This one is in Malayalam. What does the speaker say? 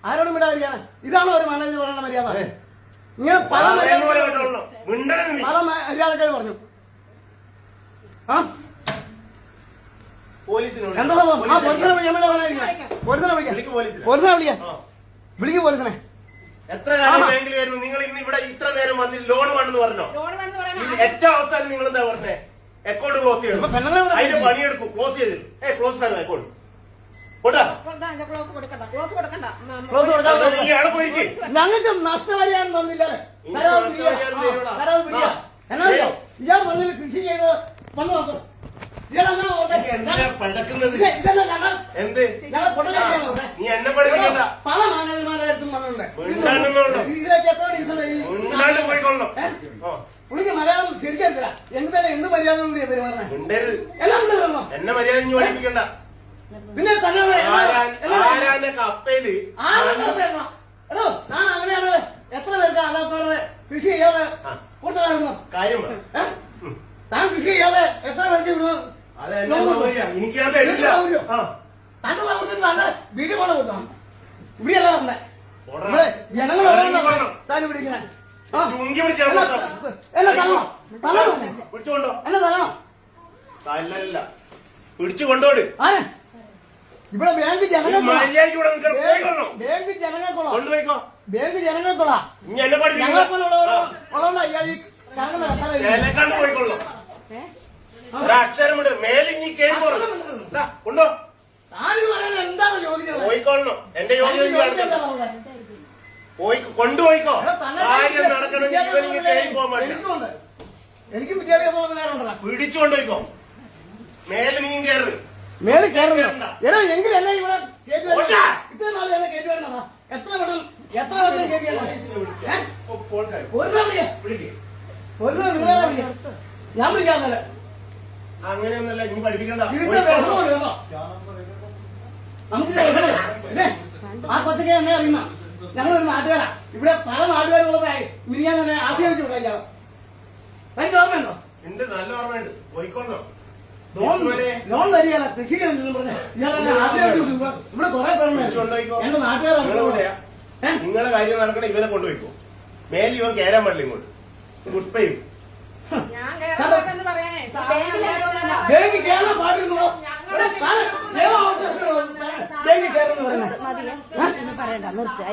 ആരോടും വിടാതിരിക്കാണ്. ഇതാണോ ഒരു മാനേജർ പറയുന്ന മര്യാദ? ഇങ്ങനെ പല മര്യാദകൾ പറഞ്ഞു. എന്താ സംഭവം? ആ പോലീസിനെ വിളിക്കും. പോലീസിനെ എത്ര കാലം ബാങ്കിലായിരുന്നു നിങ്ങൾ? ഇന്ന് ഇവിടെ ഇത്ര നേരം വന്ന് ലോൺ വേണമെന്ന് പറഞ്ഞോ? ഏറ്റവും അവസാനം നിങ്ങൾ എന്താ പറഞ്ഞേ? അക്കൗണ്ട് ക്ലോസ് ചെയ്യണം. അതിന് പണിയെടുക്കും. ക്ലോസ് ചെയ്തിരും. ക്ലോസ് ആണ് അക്കൗണ്ട്. ഞങ്ങൾക്ക് നഷ്ടപരിഹാരം തന്നില്ല. ഇയാൾ വന്നിൽ കൃഷി ചെയ്ത് വന്നു നോക്കും. പല മാനേജർമാരുടെ അടുത്തും വന്നിട്ടുണ്ട്. ഇതിലേക്ക് എത്ര പുള്ളിക്ക് മലയാളം ശരിക്കറിയില്ല. എന്ത് മര്യാദ കൂടിയാ പെരുമാറുന്നത്? എന്നെ മര്യാദ പഠിപ്പിക്കണ്ട. പിന്നെ തന്നെ കപ്പയില് എടോ ഞാൻ അങ്ങനെയാണ്. എത്ര പേർക്ക് അല്ലാത്തവരുടെ കൃഷി ചെയ്യാതെ കൊടുത്തതായിരുന്നു കാര്യം. താൻ കൃഷി ചെയ്യാതെ എത്ര പേർക്ക് ഇവിടുന്ന് തന്റെ സൗകര്യത്തിന് നല്ല വീട്ടിൽ കൊണ്ട് കൊടുക്കണം. ഇവിടെയല്ല പറഞ്ഞത്. ഇവിടെ ജനങ്ങളോട് താൻ ഇവിടെ ഇങ്ങനെ എന്നെ തരണം. എന്നെ തരണം. പിടിച്ചു കൊണ്ടോട്. ഇവിടെ ബാങ്ക് ജനങ്ങൾക്കുള്ള ഞങ്ങളെപ്പോലുള്ളവരുള്ള ഇയാൾ ഈ പോയിക്കൊള്ളു. അക്ഷരമുണ്ട് മേലിഞ്ഞി കൊണ്ടോ. എന്താണ് ചോദിച്ചത്? പോയിക്കൊള്ളണം. എന്റെ ജോലി കൊണ്ടുപോയിക്കോ. കാര്യം നടക്കണമെങ്കിൽ എനിക്കും വിദ്യാഭ്യാസം പിടിച്ചുകൊണ്ടുപോയിക്കോ. മേല് നീ കയറ്. മേളിൽ കയറുന്നു. എടാ എങ്കിലും എന്നെ ഇവിടെ ഇത്ര നാളെ എന്നെ കയറ്റി വരുന്നതാ. എത്ര വട്ടം കയറ്റി ഞാൻ വിളിക്കാന്നല്ലേ. അങ്ങനെയൊന്നല്ല. ഇനി പഠിപ്പിക്കണ്ട. നമുക്ക് ആ കൊച്ചൊക്കെ എന്നെ അറിയുന്ന ഞങ്ങളൊരു നാട്ടുകാരാ. ഇവിടെ പല നാട്ടുകാരുള്ളതായി മിനിയാൻ തന്നെ ആശീർവദിച്ചു വിടാ. തനിക്ക് ഓർമ്മയുണ്ടോ? എന്റെ നല്ല ഓർമ്മയുണ്ട്. പോയിക്കൊള്ളോ. ലോൺ തരികയല്ല കൃഷിക്ക് പറഞ്ഞ ഇയാളെ ആശീർവദിച്ചു വിട്ടു. ഇവിടെ കുറെ പേരുണ്ട് എന്റെ നാട്ടുകാരാണ്. നിങ്ങളെ കാര്യം നടക്കണ ഇവനെ കൊണ്ടുപോയിക്കോ. മേലിൽ ഇവൻ കയറാൻ പാടില്ല. ഇങ്ങോട്ട് പുഷ്പയും ബാങ്ക് കേരളം പാടിരുന്നോ? പറയണ്ട നിർത്തി.